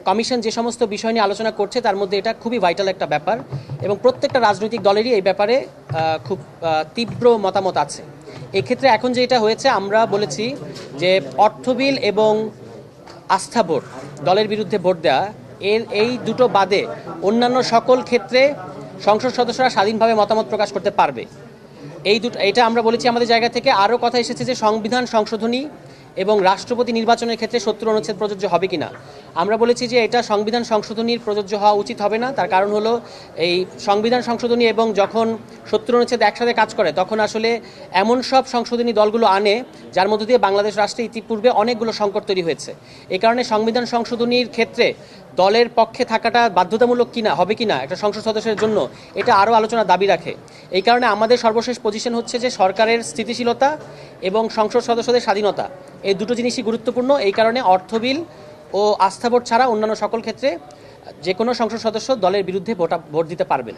Commission যে সমস্ত বিষয় নিয়ে আলোচনা করছে তার মধ্যে এটা খুবই ভাইটাল একটা ব্যাপার এবং প্রত্যেকটা রাজনৈতিক দলেরই এই ব্যাপারে খুব তীব্র মতামত আছে। এক্ষেত্রে এখন যেটা হয়েছে আমরা বলেছি যে অর্থ বিল এবং আস্থা ভোট, দলের বিরুদ্ধে ভোট দেওয়া, এই দুটো বাদে অন্যান্য সকল ক্ষেত্রে সংসদ সদস্যরা স্বাধীনভাবে মতামত প্রকাশ করতে পারবে। এটা আমরা বলেছি আমাদের জায়গা থেকে। আরও কথা এসেছে যে সংবিধান সংশোধনী এবং রাষ্ট্রপতি নির্বাচনের ক্ষেত্রে ৭০ অনুচ্ছেদ প্রযোজ্য হবে কিনা। আমরা বলেছি যে এটা সংবিধান সংশোধনীর প্রযোজ্য হওয়া উচিত হবে না। তার কারণ হলো এই সংবিধান সংশোধনী এবং যখন ৭০ অনুচ্ছেদ একসাথে কাজ করে তখন আসলে এমন সব সংশোধনী দলগুলো আনে যার মধ্য দিয়ে বাংলাদেশ রাষ্ট্রে ইতিপূর্বে অনেকগুলো সংকট তৈরি হয়েছে। এই কারণে সংবিধান সংশোধনীর ক্ষেত্রে দলের পক্ষে থাকাটা বাধ্যতামূলক কিনা হবে কিনা একটা সংসদ সদস্যের জন্য, এটা আরও আলোচনার দাবি রাখে। এই কারণে আমাদের সর্বশেষ পজিশন হচ্ছে যে সরকারের স্থিতিশীলতা এবং সংসদ সদস্যদের স্বাধীনতা এই দুটো জিনিসই গুরুত্বপূর্ণ। এই কারণে অর্থ বিল ও আস্থা ভোট ছাড়া অন্যান্য সকল ক্ষেত্রে যে কোনো সংসদ সদস্য দলের বিরুদ্ধে ভোট দিতে পারবেন।